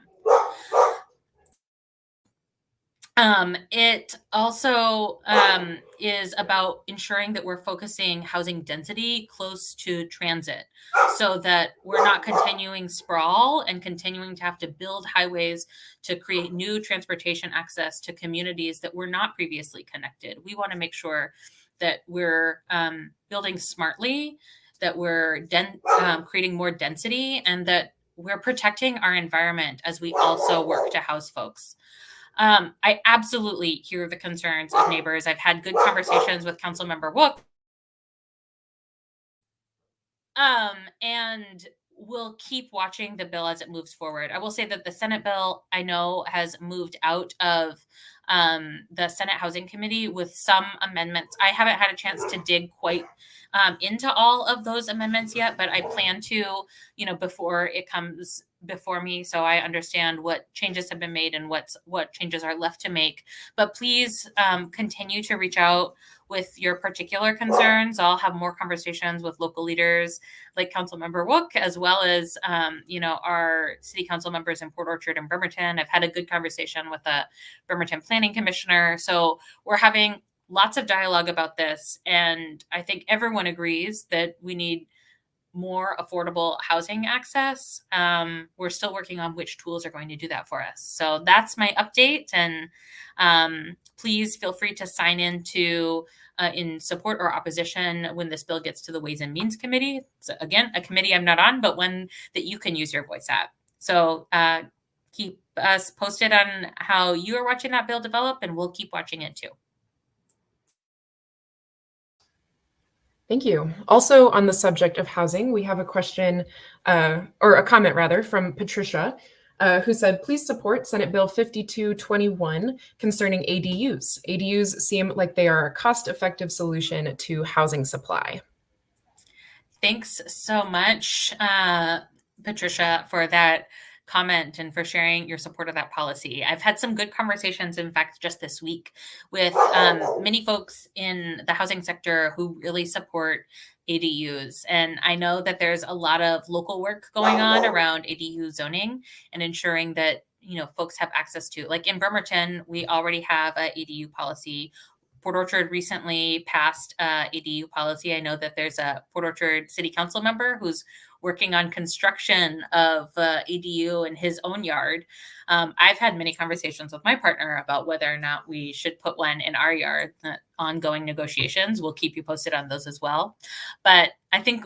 A: It also is about ensuring that we're focusing housing density close to transit, so that we're not continuing sprawl and continuing to have to build highways to create new transportation access to communities that were not previously connected. We want to make sure that we're building smartly, that we're creating more density, and that we're protecting our environment as we also work to house folks. I absolutely hear the concerns of neighbors. I've had good conversations with Councilmember Wook, and we'll keep watching the bill as it moves forward. I will say that the Senate bill, I know, has moved out of the Senate Housing Committee with some amendments. I haven't had a chance to dig quite into all of those amendments yet, but I plan to, before it comes before me, so I understand what changes have been made and what changes are left to make. But please continue to reach out with your particular concerns. I'll have more conversations with local leaders like Councilmember Wook, as well as our city council members in Port Orchard and Bremerton. I've had a good conversation with the Bremerton Planning Commissioner. So we're having lots of dialogue about this, and I think everyone agrees that we need more affordable housing access. We're still working on which tools are going to do that for us. So that's my update, and please feel free to sign in support or opposition when this bill gets to the Ways and Means Committee. So again, a committee I'm not on, but one that you can use your voice at. So keep us posted on how you are watching that bill develop, and we'll keep watching it too.
B: Thank you. Also, on the subject of housing, we have a question, or a comment rather, from Patricia, who said, please support Senate Bill 5221 concerning ADUs. ADUs seem like they are a cost-effective solution to housing supply.
A: Thanks so much, Patricia, for that comment and for sharing your support of that policy. I've had some good conversations, in fact, just this week with many folks in the housing sector who really support ADUs. And I know that there's a lot of local work going on around ADU zoning and ensuring that folks have access to, like in Bremerton, we already have an ADU policy Port Orchard recently passed ADU policy. I know that there's a Port Orchard City Council member who's working on construction of ADU in his own yard. I've had many conversations with my partner about whether or not we should put one in our yard. Ongoing negotiations. We'll keep you posted on those as well. But I think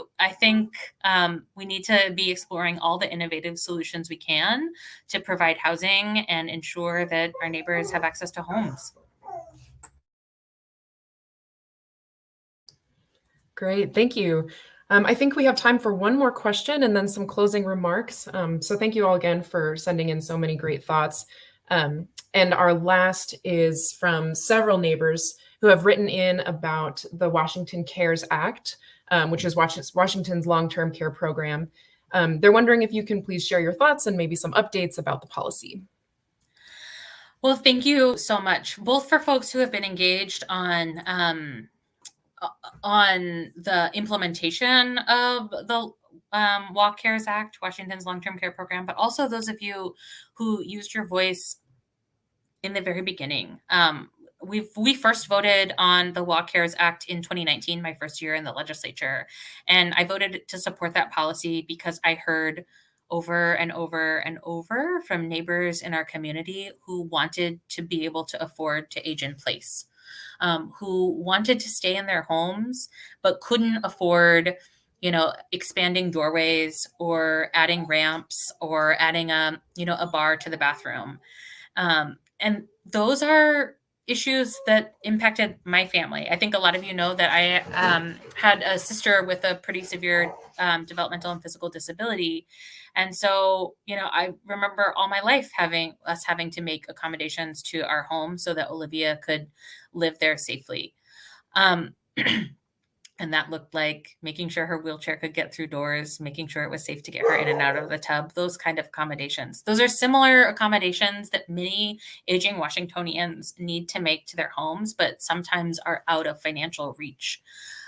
A: we need to be exploring all the innovative solutions we can to provide housing and ensure that our neighbors have access to homes.
B: Great, thank you. I think we have time for one more question and then some closing remarks. So thank you all again for sending in so many great thoughts. And our last is from several neighbors who have written in about the Washington CARES Act, which is Washington's long-term care program. They're wondering if you can please share your thoughts and maybe some updates about the policy.
A: Well, thank you so much, both for folks who have been engaged on the implementation of the WAC CARES Act, Washington's long-term care program, but also those of you who used your voice in the very beginning. We first voted on the WAC CARES Act in 2019, my first year in the legislature, and I voted to support that policy because I heard over and over and over from neighbors in our community who wanted to be able to afford to age in place. Who wanted to stay in their homes but couldn't afford, expanding doorways or adding ramps or adding a bar to the bathroom. And those are issues that impacted my family. I think a lot of you know that I had a sister with a pretty severe developmental and physical disability. And so, I remember all my life having to make accommodations to our home so that Olivia could live there safely. And that looked like making sure her wheelchair could get through doors, making sure it was safe to get her in and out of the tub, those kind of accommodations. Those are similar accommodations that many aging Washingtonians need to make to their homes, but sometimes are out of financial reach.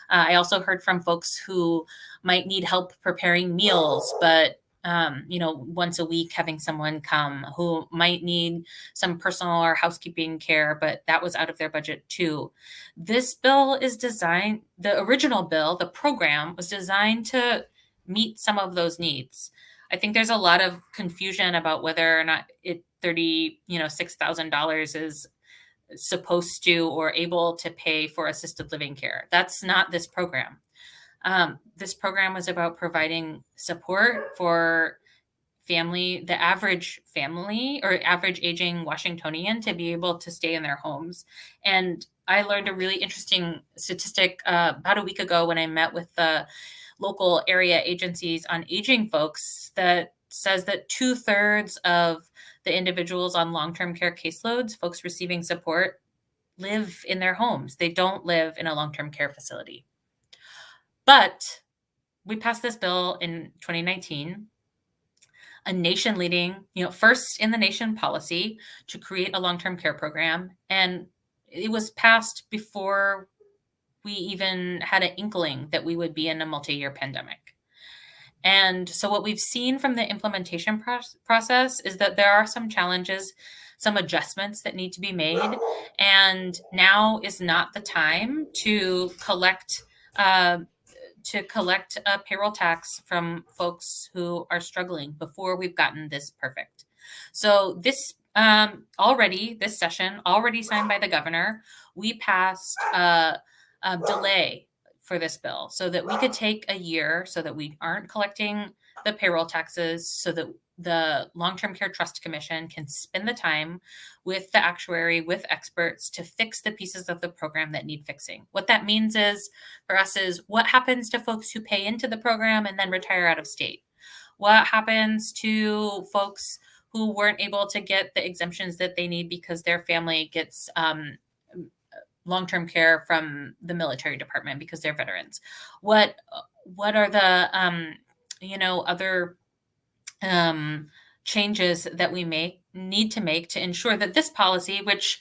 A: I also heard from folks who might need help preparing meals, but once a week having someone come, who might need some personal or housekeeping care, but that was out of their budget too. This bill is designed, the original bill, the program was designed to meet some of those needs. I think there's a lot of confusion about whether or not $6,000 is supposed to or able to pay for assisted living care. That's not this program. This program was about providing support for the average family or average aging Washingtonian to be able to stay in their homes. And I learned a really interesting statistic about a week ago when I met with the local area agencies on aging folks that says that 2/3 of the individuals on long-term care caseloads, folks receiving support, live in their homes. They don't live in a long-term care facility. But we passed this bill in 2019, a nation-leading, first in the nation policy to create a long-term care program. And it was passed before we even had an inkling that we would be in a multi-year pandemic. And so what we've seen from the implementation process is that there are some challenges, some adjustments that need to be made. And now is not the time to collect a payroll tax from folks who are struggling before we've gotten this perfect. So this session, already signed by the governor, we passed a delay for this bill so that we could take a year so that we aren't collecting the payroll taxes, so that the Long-Term Care Trust Commission can spend the time with the actuary, with experts to fix the pieces of the program that need fixing. What that means is, for us, is what happens to folks who pay into the program and then retire out of state? What happens to folks who weren't able to get the exemptions that they need because their family gets long-term care from the military department because they're veterans? What are the other changes that we need to make to ensure that this policy, which,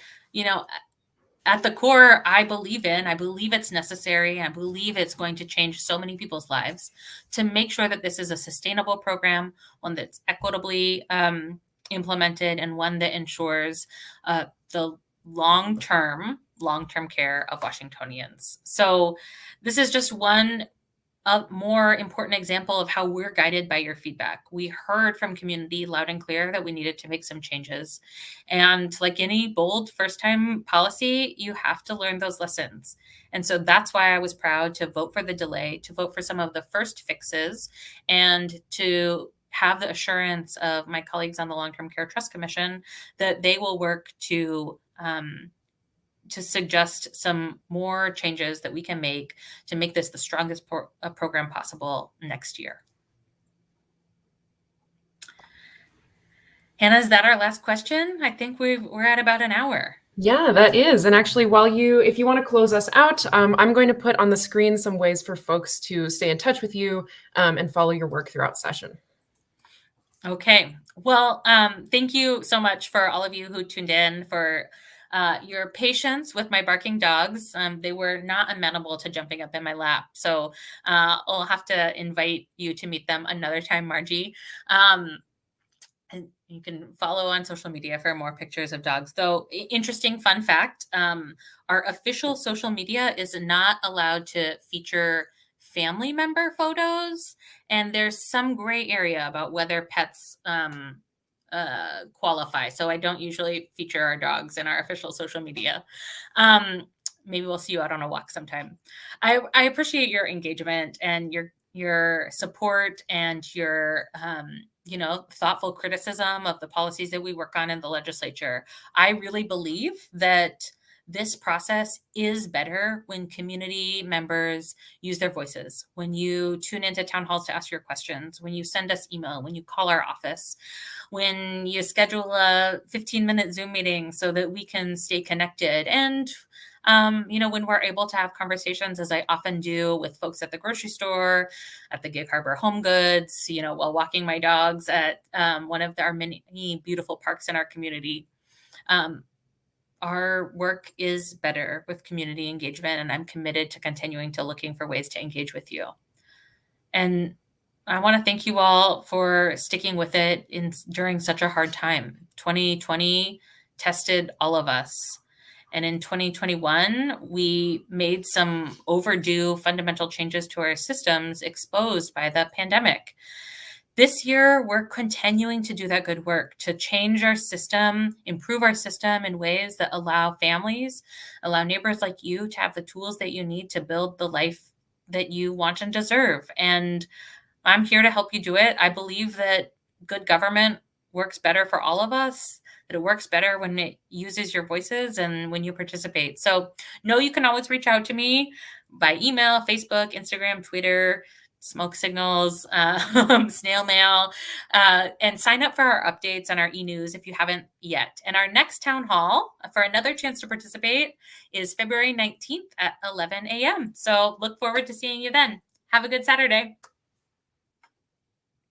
A: at the core, I believe it's necessary, and I believe it's going to change so many people's lives, to make sure that this is a sustainable program, one that's equitably implemented, and one that ensures the long-term long-term care of Washingtonians. So this is just one a more important example of how we're guided by your feedback. We heard from community loud and clear that we needed to make some changes. And like any bold first-time policy, you have to learn those lessons. And so that's why I was proud to vote for the delay, to vote for some of the first fixes, and to have the assurance of my colleagues on the Long-Term Care Trust Commission that they will work to suggest some more changes that we can make to make this the strongest program possible next year. Hannah, is that our last question? I think we're at about an hour.
B: Yeah, that is. And actually, if you want to close us out, I'm going to put on the screen some ways for folks to stay in touch with you and follow your work throughout session.
A: Okay. Well, thank you so much for all of you who tuned in, for your patience with my barking dogs. They were not amenable to jumping up in my lap. So I'll have to invite you to meet them another time, Margie. And you can follow on social media for more pictures of dogs. Though, interesting fun fact, our official social media is not allowed to feature family member photos. And there's some gray area about whether pets qualify. So I don't usually feature our dogs in our official social media. Maybe we'll see you out on a walk sometime. I appreciate your engagement and your support and your thoughtful criticism of the policies that we work on in the legislature. I really believe that this process is better when community members use their voices, when you tune into town halls to ask your questions, when you send us email, when you call our office, when you schedule a 15-minute Zoom meeting so that we can stay connected. And when we're able to have conversations, as I often do with folks at the grocery store, at the Gig Harbor Home Goods, while walking my dogs at one of our many beautiful parks in our community. Our work is better with community engagement, and I'm committed to continuing to looking for ways to engage with you. And I want to thank you all for sticking with it during such a hard time. 2020 tested all of us. And in 2021, we made some overdue fundamental changes to our systems exposed by the pandemic. This year, we're continuing to do that good work to change our system, improve our system in ways that allow families, allow neighbors like you to have the tools that you need to build the life that you want and deserve. And I'm here to help you do it. I believe that good government works better for all of us, that it works better when it uses your voices and when you participate. So know you can always reach out to me by email, Facebook, Instagram, Twitter, smoke signals, snail mail, and sign up for our updates on our e-news if you haven't yet. And our next town hall for another chance to participate is February 19th at 11 a.m. So look forward to seeing you then. Have a good Saturday.